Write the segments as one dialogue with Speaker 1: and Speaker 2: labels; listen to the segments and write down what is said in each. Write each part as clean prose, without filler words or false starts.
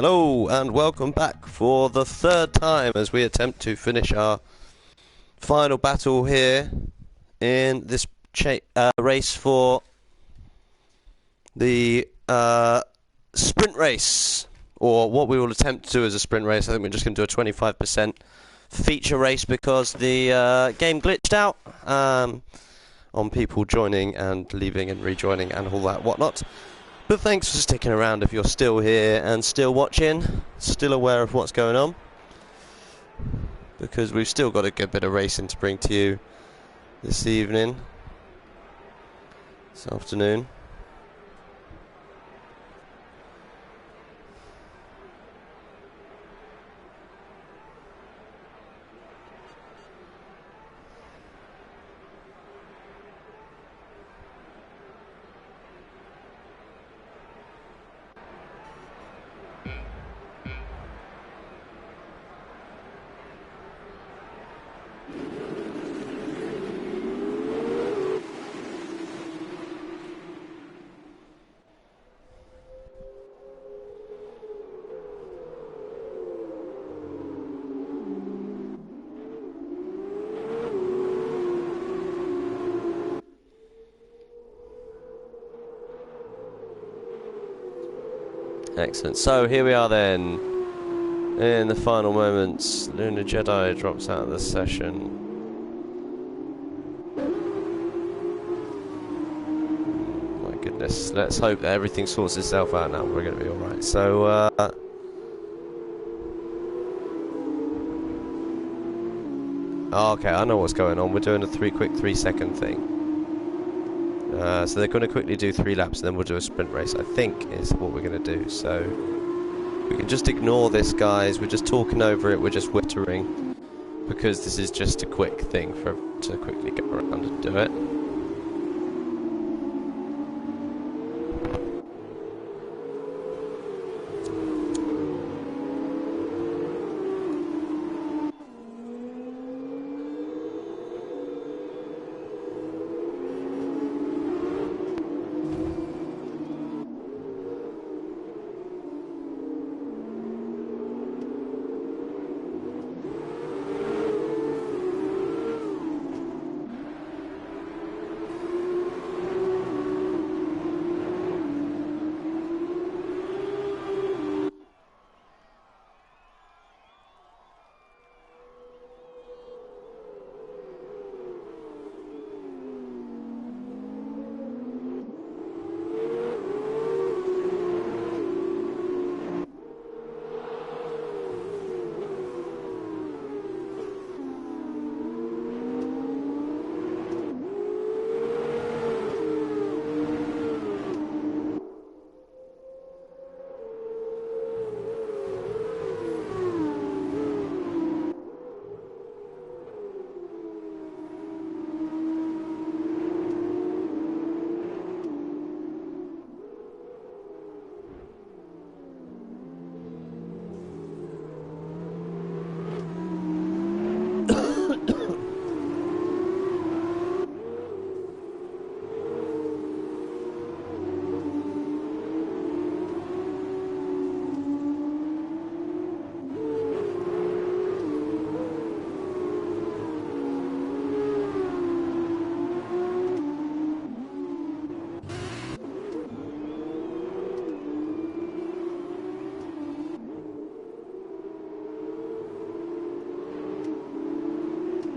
Speaker 1: Hello and welcome back for the third time as we attempt to finish our final battle here in this race for the sprint race, or what we will attempt to do as a sprint race. I think we're just going to do a 25% feature race because the game glitched out on people joining and leaving and rejoining and all that whatnot. But thanks for sticking around if you're still here and still watching, still aware of what's going on, because we've still got a good bit of racing to bring to you this evening, this afternoon. Excellent. So here we are then, in the final moments. Lunar Jedi drops out of the session. My goodness. Let's hope that everything sorts itself out now. We're going to be alright. So, okay, I know what's going on. We're doing a quick 3-second thing. So they're going to quickly do 3 laps and then we'll do a sprint race, I think, is what we're going to do. So we can just ignore this, guys. We're just talking over it. We're just whittering, because this is just a quick thing to quickly get around and do it.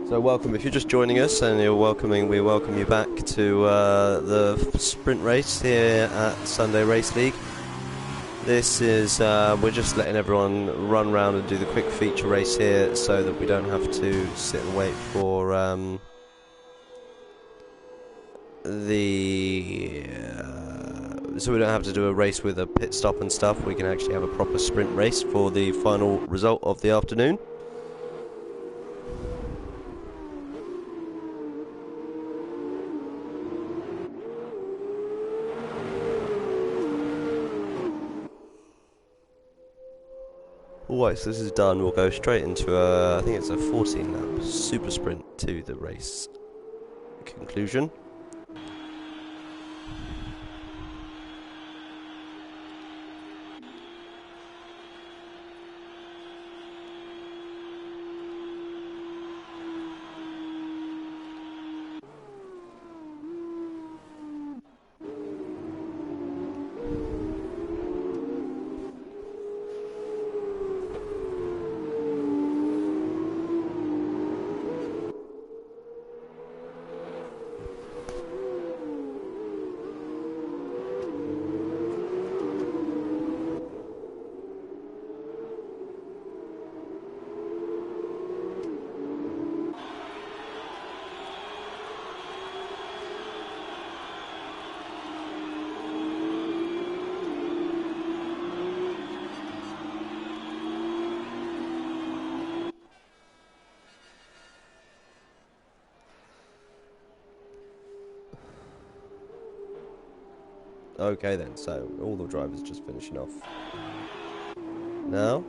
Speaker 1: So welcome, if you're just joining us and we welcome you back to the sprint race here at Sunday Race League. This is, we're just letting everyone run around and do the quick feature race here so that we don't have to sit and wait for so we don't have to do a race with a pit stop and stuff. We can actually have a proper sprint race for the final result of the afternoon. Alright, so this is done. We'll go straight into I think it's a 14 lap super sprint to the race conclusion. Okay then, so all the drivers just finishing off. Now,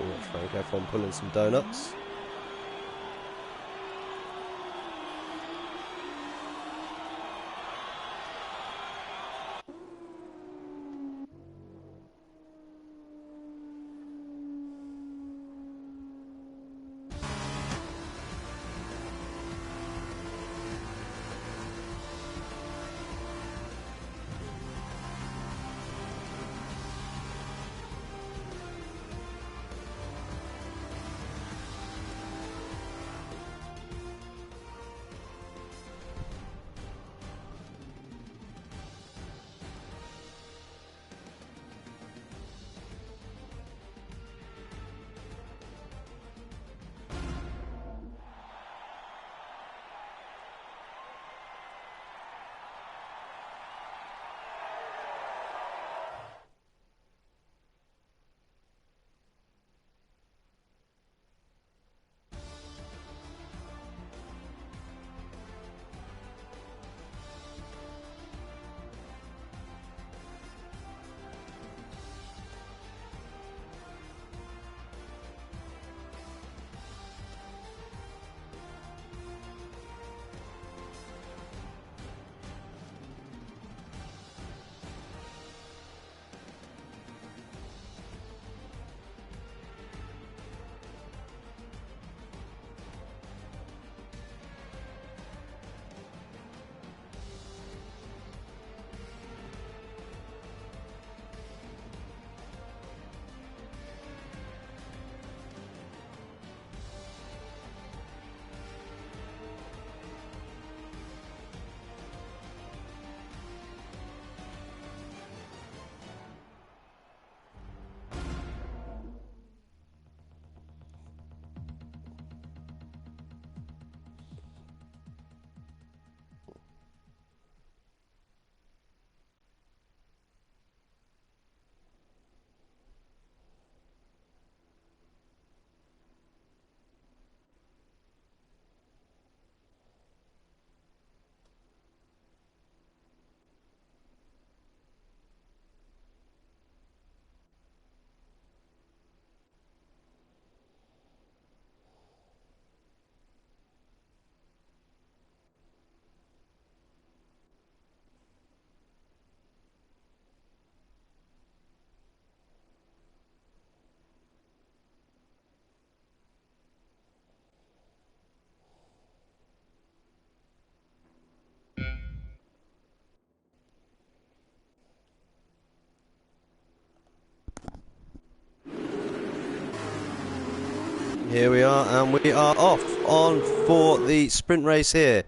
Speaker 1: watch Frank F1 pulling some donuts. Here we are, and we are off on for the sprint race here.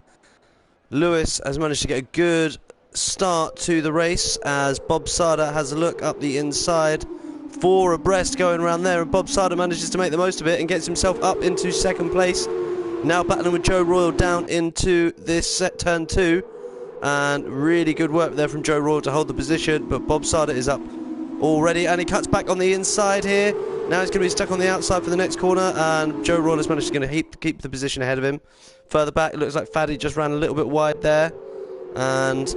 Speaker 1: Lewis has managed to get a good start to the race as Bob Sada has a look up the inside. 4 abreast going around there, and Bob Sada manages to make the most of it and gets himself up into second place. Now battling with Joe Royal down into this turn 2, and really good work there from Joe Royal to hold the position, but Bob Sada is up already, and he cuts back on the inside here. Now he's going to be stuck on the outside for the next corner, and Joe Royal has managed to keep the position ahead of him. Further back, it looks like Faddy just ran a little bit wide there, and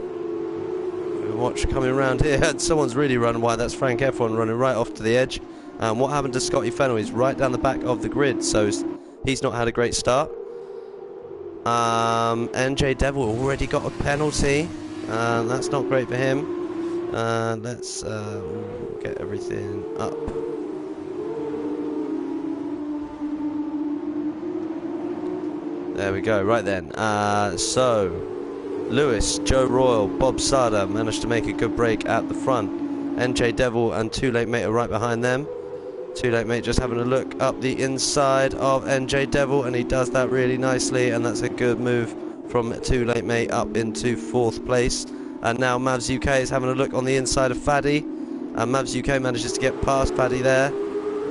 Speaker 1: watch coming around here. Someone's really run wide. That's Frank F1 running right off to the edge. And what happened to Scotty Fennell? He's right down the back of the grid, so he's not had a great start. NJ Devil already got a penalty, and that's not great for him. Let's get everything up. There we go, right then. So, Lewis, Joe Royal, Bob Sada managed to make a good break at the front. NJ Devil and Too Late Mate are right behind them. Too Late Mate just having a look up the inside of NJ Devil, and he does that really nicely, and that's a good move from Too Late Mate up into 4th place. And now Mavs UK is having a look on the inside of Faddy, and Mavs UK manages to get past Faddy there,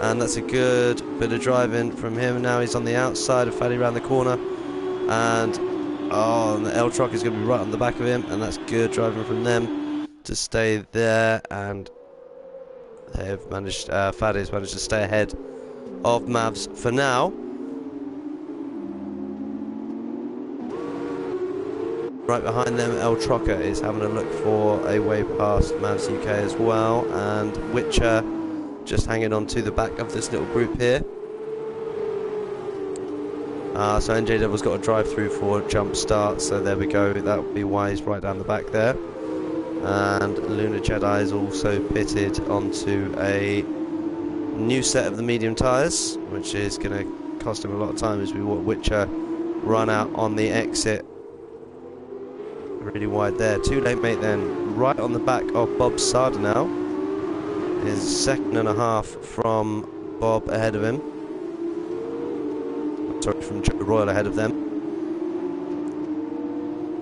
Speaker 1: and that's a good bit of driving from him. Now he's on the outside of Faddy around the corner, and the L truck is going to be right on the back of him, and that's good driving from them to stay there, and they've managed, Faddy's managed to stay ahead of Mavs for now. Right behind them, El Trocker is having a look for a way past Mavs UK as well, and Witcher just hanging on to the back of this little group here. So NJ Devil's got a drive through for jump start, so there we go, that would be wise right down the back there. And Lunar Jedi is also pitted onto a new set of the medium tyres, which is going to cost him a lot of time as we watch Witcher run out on the exit. Really wide there. Too late, mate, then. Right on the back of Bob Sarda now. Is 2.5 from Bob ahead of him. Sorry, from Joe Royal ahead of them.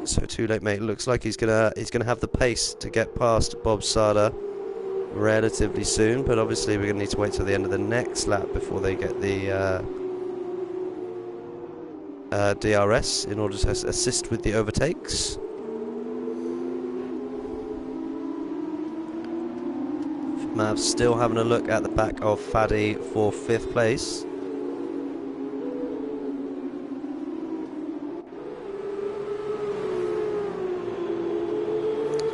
Speaker 1: So Too Late, mate, looks like he's gonna have the pace to get past Bob Sarda relatively soon, but obviously we're gonna need to wait till the end of the next lap before they get the DRS in order to assist with the overtakes. Mavs still having a look at the back of Faddy for 5th place.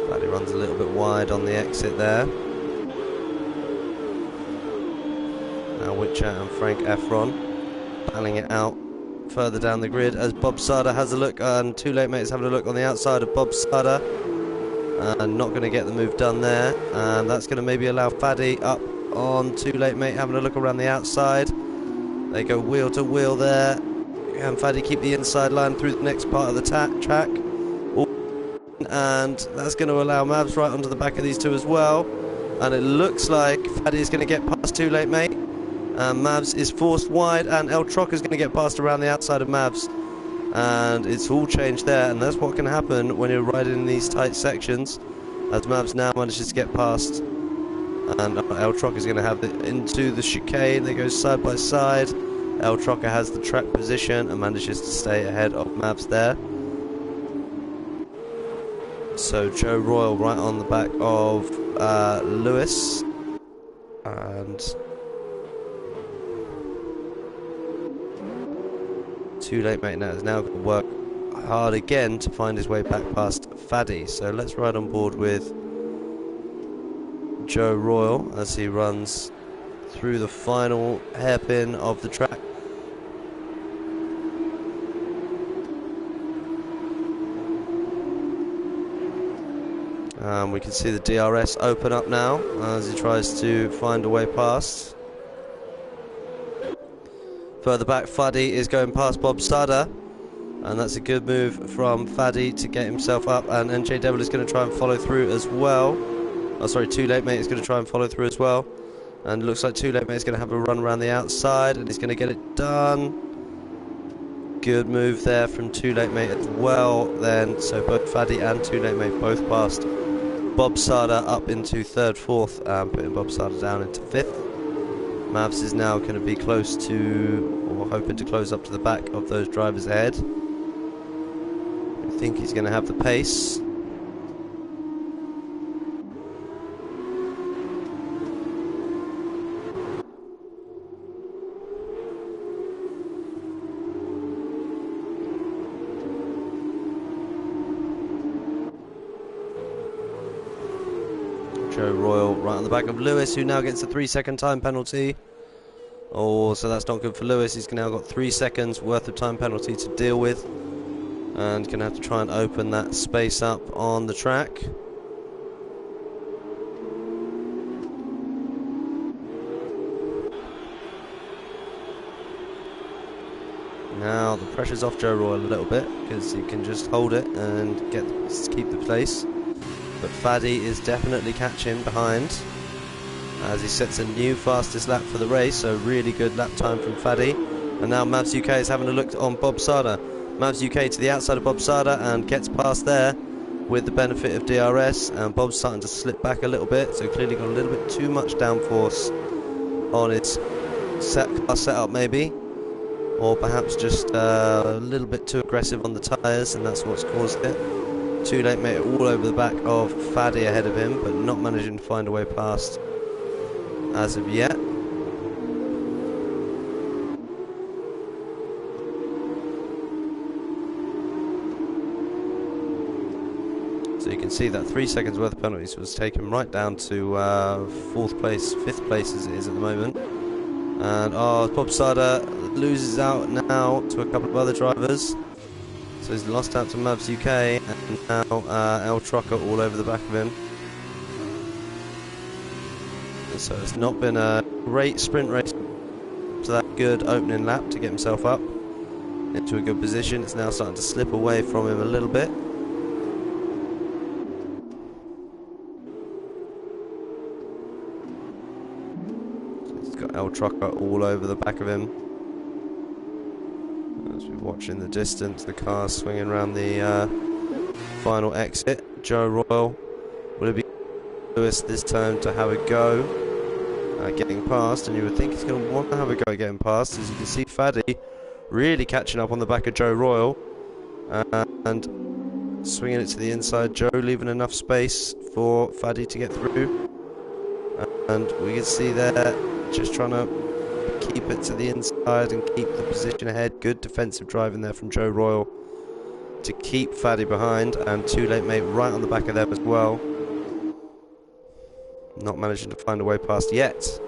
Speaker 1: Faddy runs a little bit wide on the exit there. Now Witcher and Frank Efron battling it out further down the grid as Bob Sarda has a look, and Too Late Mate is having a look on the outside of Bob Sarda. And not going to get the move done there, and that's going to maybe allow Faddy up on Too Late Mate having a look around the outside. They go wheel to wheel there. Can Faddy keep the inside line through the next part of the track? And that's going to allow Mavs right onto the back of these two as well. And it looks like Faddy is going to get past Too Late Mate. And Mavs is forced wide, and El Troc is going to get past around the outside of Mavs. And it's all changed there, and that's what can happen when you're riding in these tight sections, as Mavs now manages to get past, and El Trocker is going to have it into the chicane. They go side by side. El Trocker has the track position and manages to stay ahead of Mavs there. So Joe Royal right on the back of Lewis, and Too Late Mate now is now going to work hard again to find his way back past Faddy. So let's ride on board with Joe Royal as he runs through the final hairpin of the track. We can see the DRS open up now as he tries to find a way past. Further back, Faddy is going past Bob Sarda, and that's a good move from Faddy to get himself up, and NJ Devil is going to try and follow through as well. Oh, sorry, Too Late Mate is going to try and follow through as well, and it looks like Too Late Mate is going to have a run around the outside, and he's going to get it done. Good move there from Too Late Mate as well then, so both Faddy and Too Late Mate both passed Bob Sarda up into 3rd, 4th, and putting Bob Sarda down into 5th. Mavs is now going to be close to, or hoping to close up to the back of those drivers ahead. I think he's going to have the pace. Joe Royal right on the back of Lewis, who now gets a 3-second time penalty. Oh, so that's not good for Lewis. He's now got 3 seconds worth of time penalty to deal with, and going to have to try and open that space up on the track. Now the pressure's off Joe Royal a little bit because he can just hold it and keep the place. But Faddy is definitely catching behind as he sets a new fastest lap for the race, so really good lap time from Faddy. And now Mavs UK is having a look on Bob Sarda. Mavs UK to the outside of Bob Sarda and gets past there with the benefit of DRS, and Bob's starting to slip back a little bit, so clearly got a little bit too much downforce on its car setup maybe, or perhaps just a little bit too aggressive on the tyres, and that's what's caused it. Too Late Mate all over the back of Faddy ahead of him, but not managing to find a way past as of yet. see that 3 seconds worth of penalties was taken right down to 4th place, 5th place as it is at the moment. And Bob Sada loses out now to a couple of other drivers. So he's lost out to Mavs UK, and now El Trucker all over the back of him. So it's not been a great sprint race to that good opening lap to get himself up into a good position. It's now starting to slip away from him a little bit. So he's got El Trucker all over the back of him. As we're watching the distance, the car swinging around the final exit. Joe Royal, will it be Lewis this time to have a go? Getting past, and you would think he's going to want to have a go at getting past. As you can see, Faddy really catching up on the back of Joe Royal and swinging it to the inside. Joe leaving enough space for Faddy to get through, and we can see there just trying to keep it to the inside and keep the position ahead. Good defensive driving there from Joe Royal to keep Faddy behind, and Too Late Mate right on the back of them as well. Not managing to find a way past yet.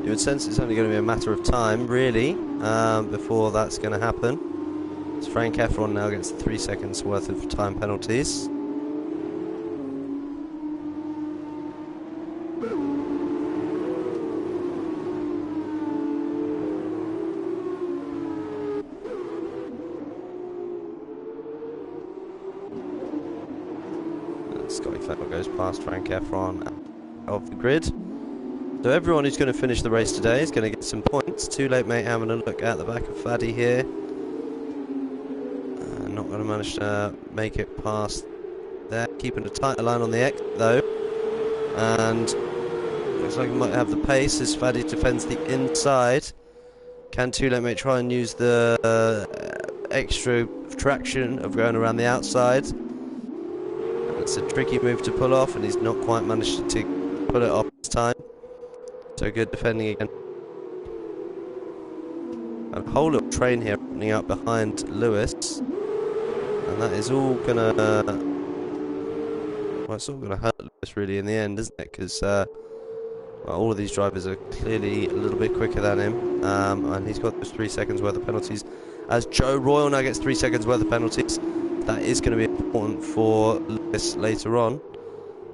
Speaker 1: You would sense it's only going to be a matter of time, really, before that's going to happen. So Frank Efron now gets 3 seconds worth of time penalties. Scotty Fettel goes past Frank Efron of the grid. So everyone who's going to finish the race today is going to get some points. Too Late Mate having a look at the back of Faddy here. Not going to manage to make it past there. Keeping a tighter line on the exit though. And looks like he might have the pace as Faddy defends the inside. Can Too Late Mate try and use the extra traction of going around the outside? It's a tricky move to pull off, and he's not quite managed to pull it off this time. So good defending again. A whole little train here opening up behind Lewis, and that is all gonna well, it's all gonna hurt Lewis really in the end, isn't it? Because well, all of these drivers are clearly a little bit quicker than him, and he's got those 3 seconds worth of penalties. As Joe Royal now gets 3 seconds worth of penalties. That is going to be important for Lewis later on,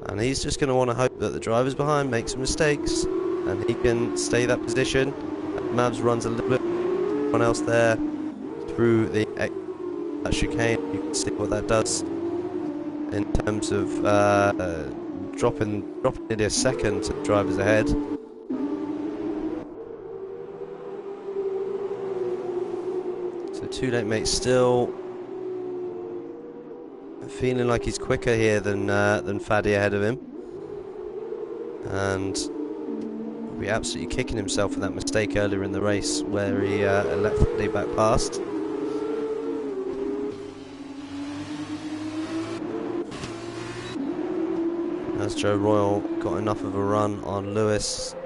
Speaker 1: and he's just going to want to hope that the drivers behind make some mistakes and he can stay that position. And Mavs runs a little bit everyone else there through the chicane. You can see what that does in terms of dropping nearly a second to the drivers ahead. So Too Late Mate still feeling like he's quicker here than Faddy ahead of him, and will be absolutely kicking himself for that mistake earlier in the race where he let Faddy back past. As Joe Royal got enough of a run on Lewis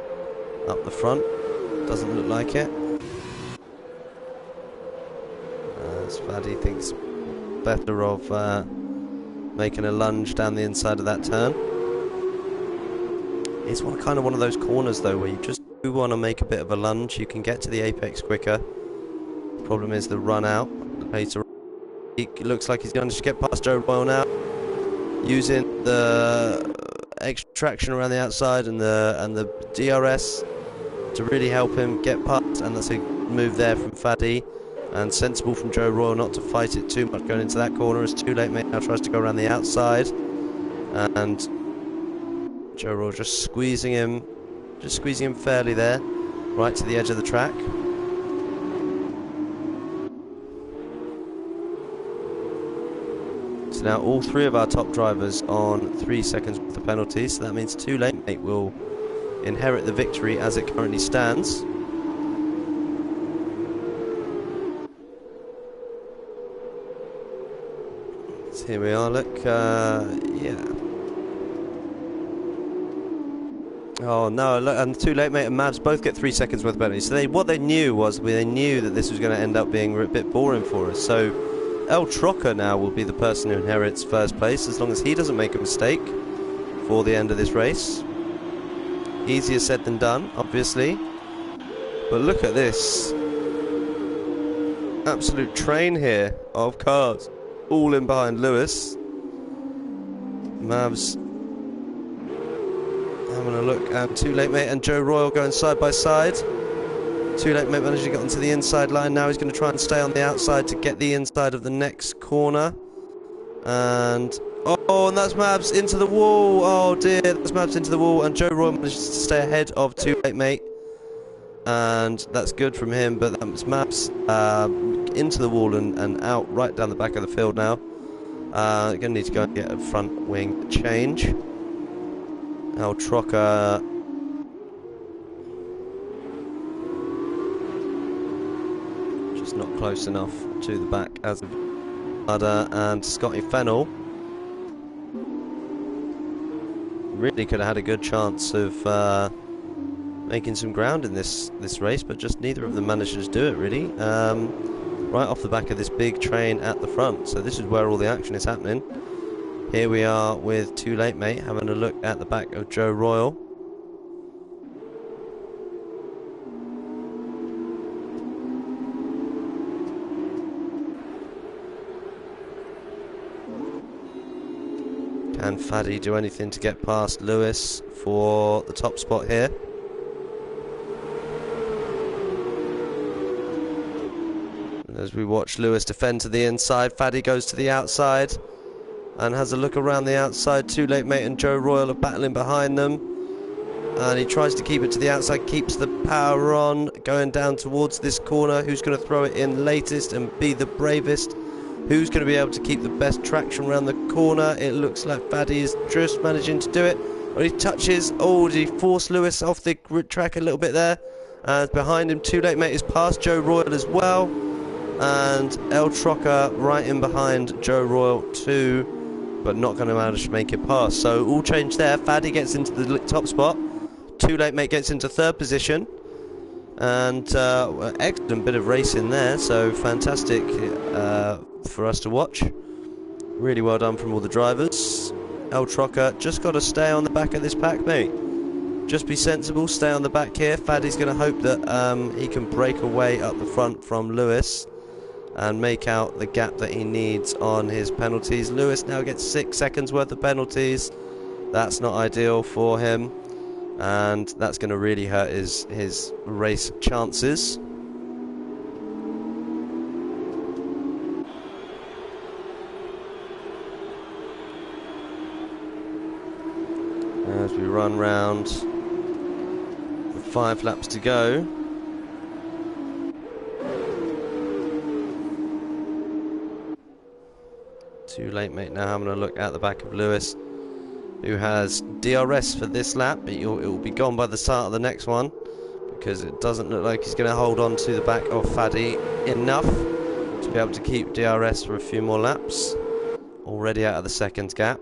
Speaker 1: up the front, doesn't look like it. As Faddy thinks better of making a lunge down the inside of that turn. It's kind of one of those corners though where you just do want to make a bit of a lunge. You can get to the apex quicker. The problem is the run out later on. It looks like he's going to get past Joe Royal now, using the extra traction around the outside and the DRS to really help him get past, and that's a move there from Faddy. And sensible from Joe Royal not to fight it too much going into that corner, as Too Late Mate now tries to go around the outside, and Joe Royal just squeezing him fairly there, right to the edge of the track. So now all 3 of our top drivers on 3 seconds worth of penalties, so that means Too Late Mate will inherit the victory as it currently stands. So here we are, look, yeah. Oh no, look, and Too Late Mate and Mavs both get 3 seconds worth of penalty. So what they knew was, they knew that this was going to end up being a bit boring for us. So El Trocker now will be the person who inherits first place, as long as he doesn't make a mistake for the end of this race. Easier said than done, obviously. But look at this. Absolute train here of cars. All in behind Lewis. Mavs having a look at Too Late Mate and Joe Royal going side by side. Too Late Mate managed to get onto the inside line. Now he's going to try and stay on the outside to get the inside of the next corner. And and that's Mavs into the wall. Oh dear, that's Mavs into the wall. And Joe Royal manages to stay ahead of Too Late Mate. And that's good from him, but that was Mavs into the wall and out right down the back of the field now. Going to need to go and get a front wing change. El Trocker just not close enough to the back as of Udder, and Scotty Fennell really could have had a good chance of making some ground in this race, but just neither of them managed to do it really. Right off the back of this big train at the front. So this is where all the action is happening. Here we are with Too Late Mate having a look at the back of Joe Royal. Can Faddy do anything to get past Lewis for the top spot here? As we watch Lewis defend to the inside, Faddy goes to the outside and has a look around the outside. Too Late Mate and Joe Royal are battling behind them, and he tries to keep it to the outside, keeps the power on, going down towards this corner. Who's going to throw it in latest and be the bravest? Who's going to be able to keep the best traction around the corner? It looks like Faddy is just managing to do it. When he touches, did he force Lewis off the track a little bit there? Behind him, Too Late Mate is past Joe Royal as well. And El Trocker right in behind Joe Royal too, but not going to manage to make it past. So all change there. Faddy gets into the top spot. Too Late Mate gets into third position. And excellent bit of racing there. So fantastic for us to watch. Really well done from all the drivers. El Trocker just got to stay on the back of this pack, mate. Just be sensible, stay on the back here. Faddy's going to hope that he can break away up the front from Lewis and make out the gap that he needs on his penalties. Lewis now gets 6 seconds worth of penalties. That's not ideal for him, and that's going to really hurt his race chances. As we run round with 5 laps to go. Too Late Mate now having a look at the back of Lewis, who has DRS for this lap, but it will be gone by the start of the next one, because it doesn't look like he's going to hold on to the back of Faddy enough to be able to keep DRS for a few more laps. Already out of the second gap.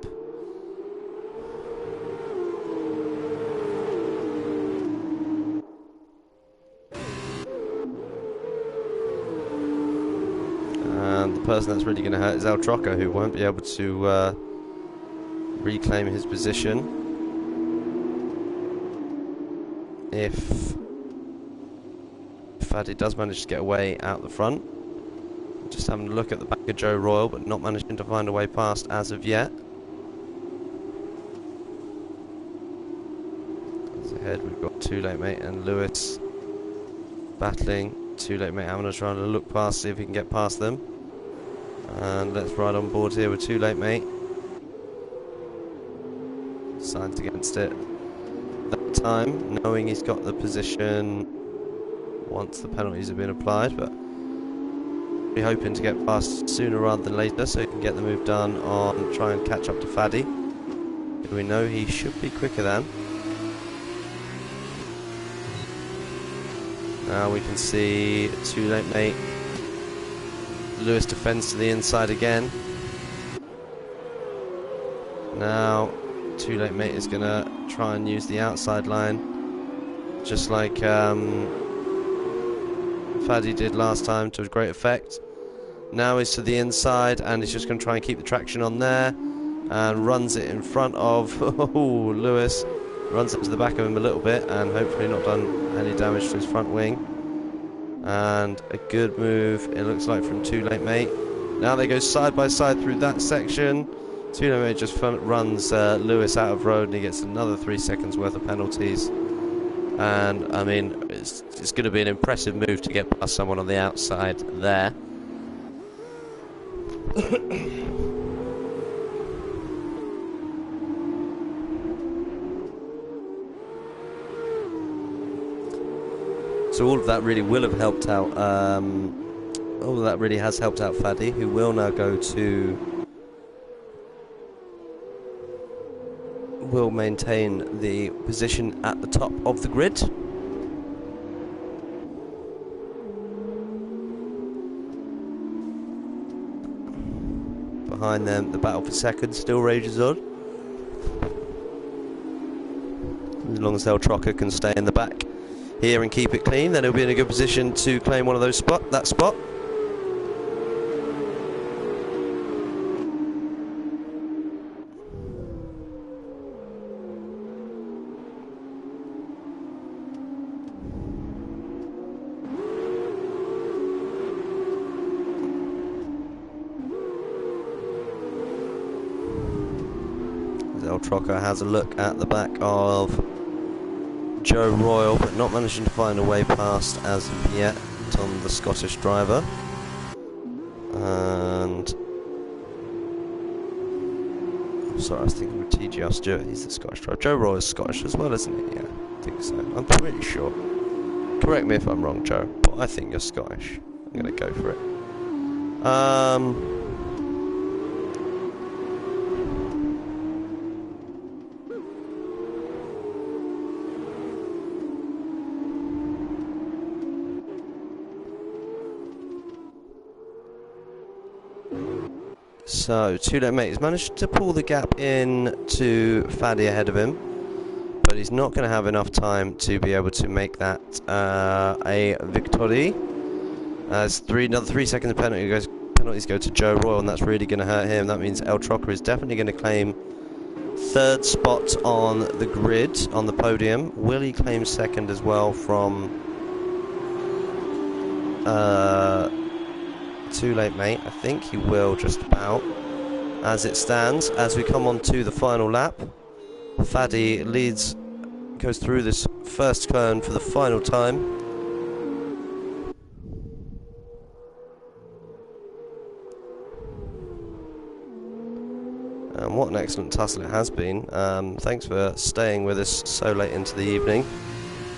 Speaker 1: And the person that's really going to hurt is El Trocker, who won't be able to reclaim his position if Faddy does manage to get away out the front. Just having a look at the back of Joe Royal, but not managing to find a way past as of yet. As ahead we've got Too Late Mate and Lewis battling. Too Late Mate having a try to look past, see if he can get past them. And let's ride on board here with Too Late Mate. Signed against it that time, knowing he's got the position once the penalties have been applied, but we're hoping to get past sooner rather than later so he can get the move done on try and catch up to Faddy, who we know he should be quicker than. Now we can see Too Late Mate. Lewis defends to the inside again. Now, Too Late Mate is going to try and use the outside line, just like Faddy did last time to great effect. Now he's to the inside, and he's just going to try and keep the traction on there, and runs it in front of Lewis. Runs it to the back of him a little bit, and hopefully not done any damage to his front wing. And a good move, it looks like, from Too Late Mate. Now they go side by side through that section. Too Late Mate just runs Lewis out of road, and he gets another 3 seconds worth of penalties. And I mean, it's going to be an impressive move to get past someone on the outside there. So all of that really will have helped out. All of that really has helped out Faddy, who will now go to. Will maintain the position at the top of the grid. Behind them, the battle for second still rages on. As long as El Trocker can stay in the back here and keep it clean, then he'll be in a good position to claim one of those that spot. El Trocker has a look at the back of Joe Royal, but not managing to find a way past as of yet on the Scottish driver. And I'm sorry, I was thinking with TGR Stewart, he's the Scottish driver. Joe Royal is Scottish as well, isn't he? Yeah, I think so. I'm pretty sure. Correct me if I'm wrong, Joe, but I think you're Scottish. I'm going to go for it. So, Too Late Mate has managed to pull the gap in to Faddy ahead of him, but he's not going to have enough time to be able to make that a victory. As another 3 seconds of penalties go to Joe Royal, and that's really going to hurt him. That means El Trocker is definitely going to claim third spot on the grid, on the podium. Will he claim second as well from Too Late Mate? I think he will, just about. As it stands, as we come on to the final lap, Faddy goes through this first turn for the final time. And what an excellent tussle it has been. Thanks for staying with us so late into the evening.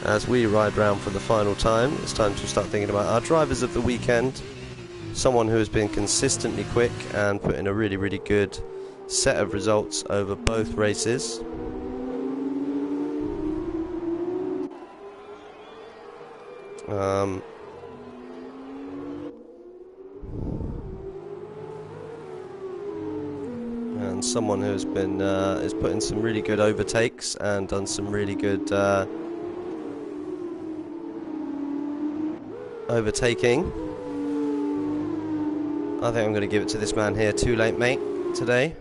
Speaker 1: As we ride round for the final time, it's time to start thinking about our drivers of the weekend. Someone who has been consistently quick and put in a really, really good set of results over both races. And someone who has been has put in some really good overtakes and done some really good overtaking. I think I'm going to give it to this man here, Too Late Mate, today.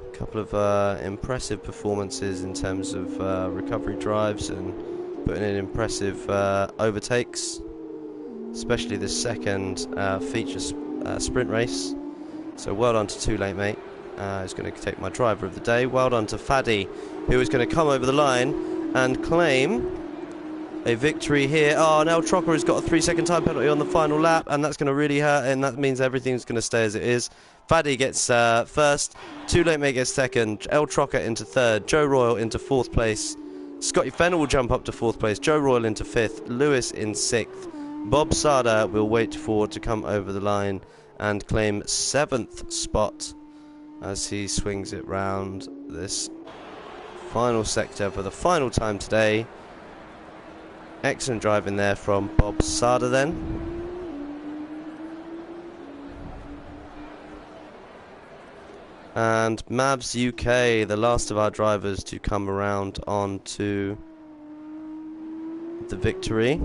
Speaker 1: A couple of impressive performances in terms of recovery drives and putting in impressive overtakes, especially the second feature sprint race. So well done to Too Late Mate. He's going to take my driver of the day. Well done to Faddy, who is going to come over the line and claim a victory here. Oh, now Trocker has got a 3 second time penalty on the final lap, and that's going to really hurt, and that means everything's going to stay as it is. Faddy gets first, Too Late Mate gets second, El Trocker into third, Joe Royal into fourth place, Scotty Fennell will jump up to fourth place, Joe Royal into fifth, Lewis in sixth, Bob Sada will wait for to come over the line and claim seventh spot as he swings it round this final sector for the final time today. Excellent driving there from Bob Sada then. And Mavs UK, the last of our drivers to come around onto the victory.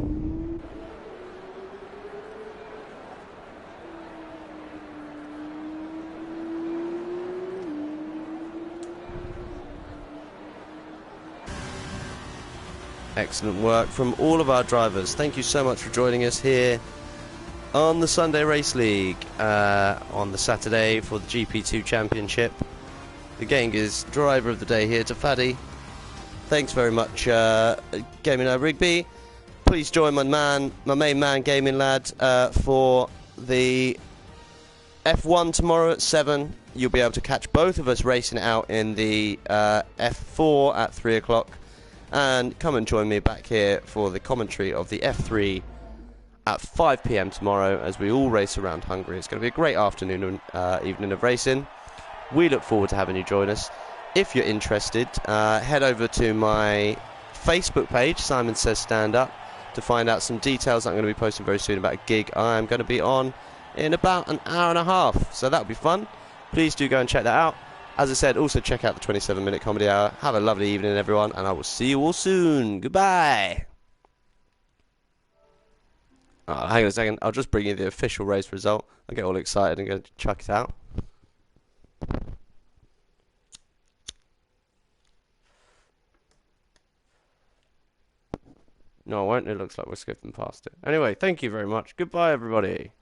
Speaker 1: Excellent work from all of our drivers. Thank you so much for joining us here on the Sunday Race League on the Saturday for the GP2 Championship. The Genghis driver of the day here to Faddy. Thanks very much, Gaming Lad Rigby. Please join my main man, Gaming Lad, for the F1 tomorrow at 7. You'll be able to catch both of us racing out in the F4 at 3 o'clock. And come and join me back here for the commentary of the F3 at 5 PM tomorrow as we all race around Hungary. It's going to be a great afternoon and evening of racing. We look forward to having you join us. If you're interested, head over to my Facebook page, Simon Says Stand Up, to find out some details. I'm going to be posting very soon about a gig I'm going to be on in about an hour and a half. So that'll be fun. Please do go and check that out. As I said, also check out the 27-minute comedy hour. Have a lovely evening, everyone, and I will see you all soon. Goodbye. Oh, hang on a second. I'll just bring you the official race result. I'll get all excited and go chuck it out. No, I won't. It looks like we're skipping past it. Anyway, thank you very much. Goodbye, everybody.